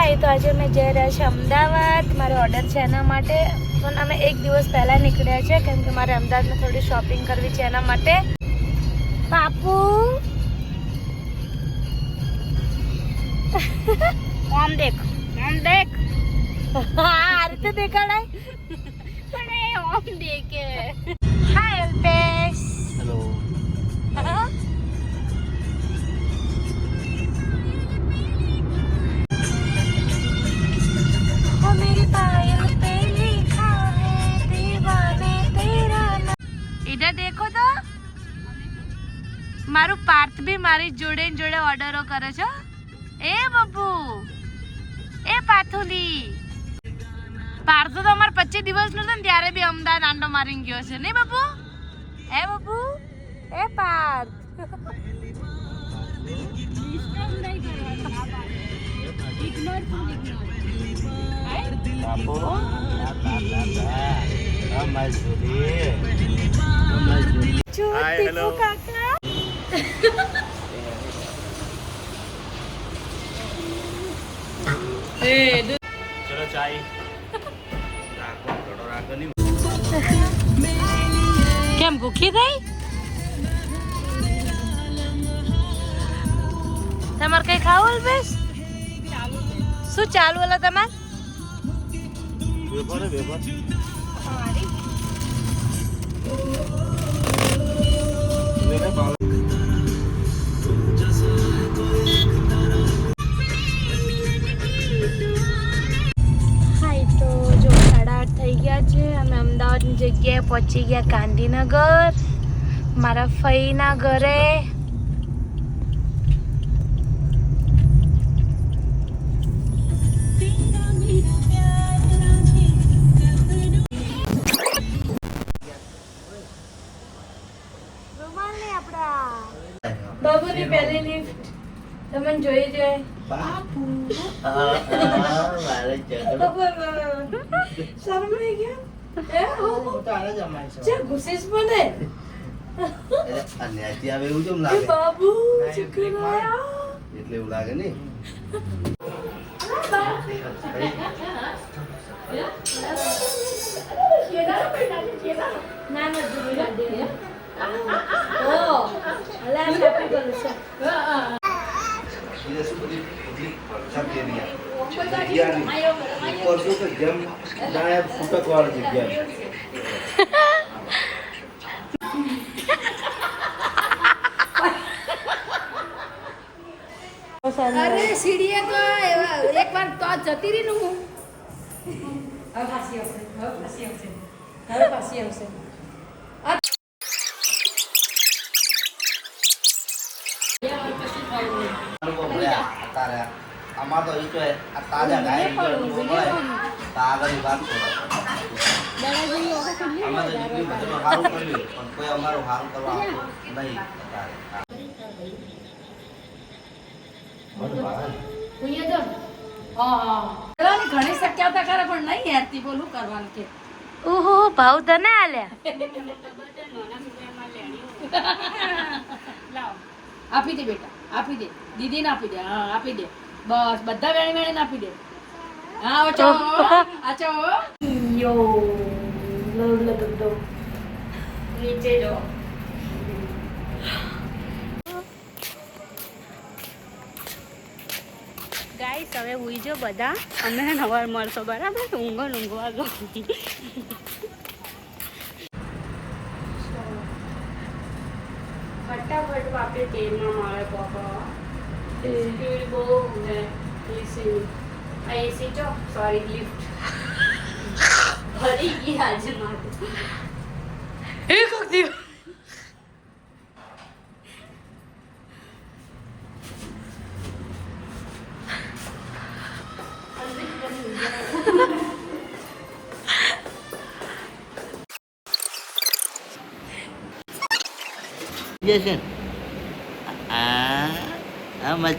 હાય, તો આજે અમે જઈ રહ્યા છીએ અમદાવાદ. મારો ઓર્ડર છે એના માટે. પણ અમે એક દિવસ પહેલાં નીકળ્યા છે કેમ કે મારે અમદાવાદમાં થોડી શોપિંગ કરવી છે એના માટે. બાપુ આમ દેખ, આમ દેખ. આ રીતે દેખાડાય પણ આમ દેખે. હાય અલ્પેશ. હેલો. इधर देखो तो मारू पार्थ भी मारी जोड़े जोड़े ऑर्डरो करे छो. ए बब्बू, ए पाथुली. पार्थ तो हमारे 25 દિવસ નો था ત્યારે भी અમદાવાદ આંડો મારી ગયો છે ને બબ્બુ. એ બબ્બુ, એ પાર્થ. Hi, hello. चलो चाय કેમ ભૂખી થઈ? તમારે કઈ ખાવું અલ્પેશ? શું ચાલુ હલો તમારે? વેપાર વેપાર થઈ ગયા છે. અમે અમદાવાદની જગ્યાએ પહોંચી ગયા ગાંધીનગર, મારા ફઈના ઘરે. બાબુની પહેલી લિફ્ટ તમને જોઈ જાય. બાપુ શરમાઈ ગયા. ચે ગુસ્સેસ બને. અન્યાયથી આવે એવું કેમ લાગે? બાબુ ચકરાયા એટલે એવું લાગે ને. ના ના જોઈ દે. ઓ અલા સાપી કરું છે. ये सब सब दे दिया ऊपर से तो जम दाया फुटक वाली जग्या अरे सीढ़ी तो एक बार तो जती रही नु હવે પાછી આવશે. અમાર તો ઈ તો આ તાજા ગાય મળે તાગની વાત કરો. અમાર તો જીવી બધું સારું કર્યું પણ કોઈ અમારું સારું કરવા નહીં. ઘણી શક્યતા કરે પણ નહીં યારતી બોલું કરવાનું કે ઓહો ભાવ તને આલ્યા. આપી દે બેટા, આપી દે દીદીને આપી દે. હા આપી દે બસ બધા વેણી વેણી આપી દે. હા આચો આચો યો લવ નીચે જો. ગાઈસ હવે ઉઈ જો બધા. અમે નવાર મળશો બરાબર. ઊંઘવા દો. ફટાફટ વાપરે તેલમાં મારે પાપા. સ્પીડ બહુ છે એસી. આ એસી જો સોરી લિફ્ટ ભરી ગઈ આજે મારે. એક વખત છે આ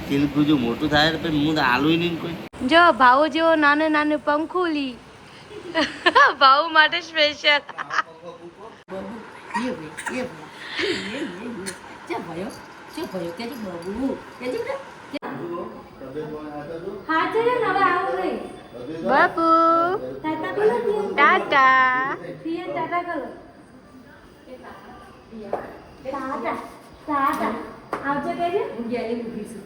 ચીલકું જો મોટું થાય તો હું આલું નહીં કોઈ. જો ભાવ જેવો નાનું નાનું પંખુલી ભાવ માટે સ્પેશિયલ. ભયો કે બાબુ કે હા ચલો ને હવે આવું નહીં બાપુ ટાટા બોલો ટાટા પિયન ટાટા કરો ટાટા ટાટા આવજો કહેજો હું ગેલી ઊભી છું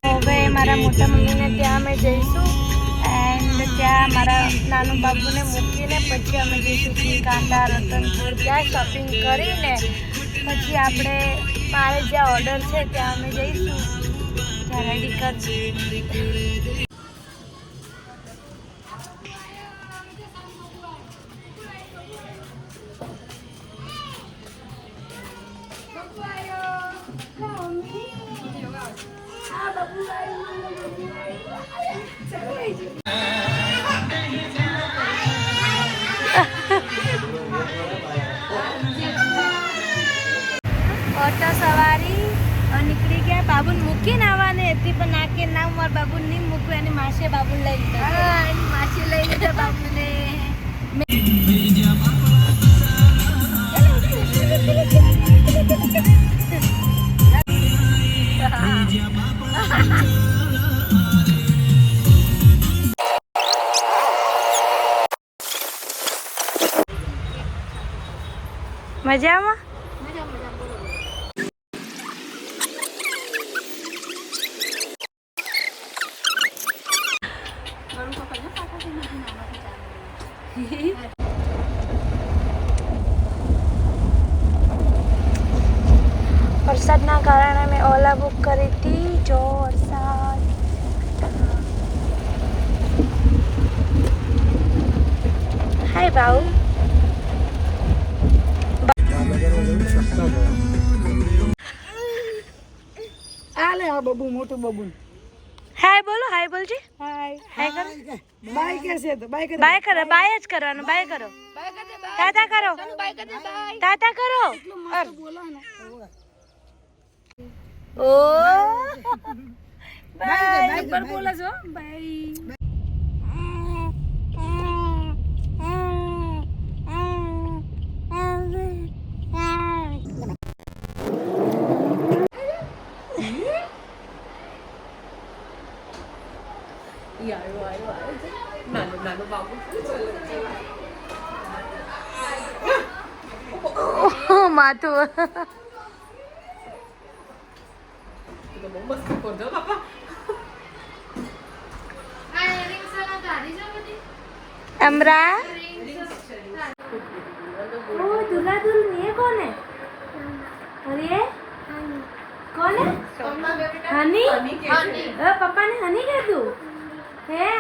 હવે મારા મોટા મમ્મીને ત્યાં અમે જઈશું એન્ડ ત્યાં મારા નાનું બાબુને મૂકીને પછી અમે જઈશું કાંડા રતનપુર ત્યાં શોપિંગ કરીને પછી આપણે મારે જ્યાં ઓર્ડર છે ત્યાં અમે જઈશું ત્યાં રેડી કરશું ઓટો સવારી નીકળી ગયા બાબુને મૂકીને આવવાને હતી પણ નાકે ના મારા બાબુને નહીં મૂકવું એની માસે બાબુને લઈ લીધા એની માસી લઈ લીધા બાબુને મજામાં વરસાદના કારણે મેં ઓલા બુક કરી હતી જો વરસાદ હાય બાઉ આલે આ બબુ મોટું બબુ હાય બોલો હાય બોલજી હાય હાય કરો બાય કેસે તો બાય કરે બાય કરો બાય જ કરવાનું બાય કરો તાતા કરો તાતા કરો બોલો ને ઓ બાય પર બોલે છો બાય નાનો બાબુ માથું મસ્ત કરજો બાપા અમરા ઓ દુલ્हा दुल्हन ये कौन है और ये कौन है हनी पापा ने हनी कह दू है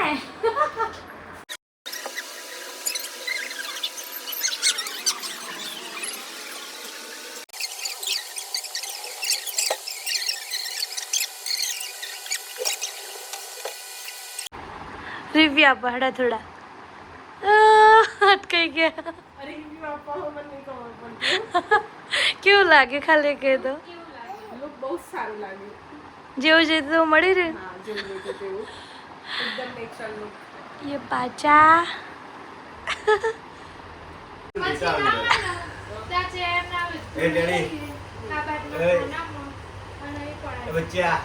रिव्यू आप हड़ा थोड़ा अटकाई गया અરે બાપા મને નહીં ખબર પડતી क्यों लागे खाली कह दो લુક બહુ સારું લાગે જેવું જે તો મળી રહે હા જેવું જોઈતું તેવું એકદમ નેચરલ લુક ये पाचा એ ડેડી એ બચ્ચા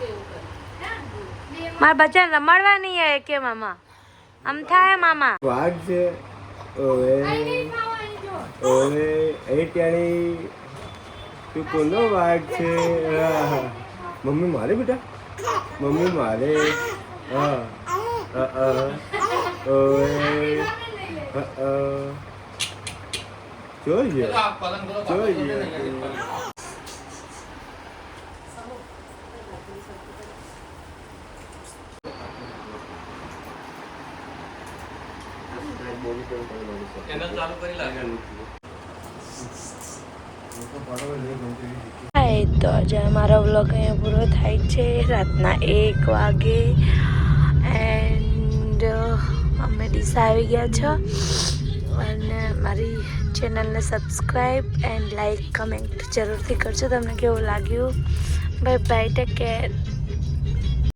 મારા બચ્ચા રમાડવા નહીં આવે કે મામા આમ થાય મામા વાઘ છે ઓવે ઓવે એ ટાણી તું કોનો વાઘ છે આહ. મમ્મી મારે બેટા મમ્મી મારે હા ઓવે જોઈએ જોઈએ હાય તો આજે અમારો વ્લોગ અહીંયા પૂરો થાય છે રાતના 1 વાગે એન્ડ અમે ડીસા આવી ગયા છો અને મારી ચેનલને સબસ્ક્રાઈબ એન્ડ લાઈક કમેન્ટ જરૂરથી કરજો. તમને કેવું લાગ્યું? Bye bye, take care.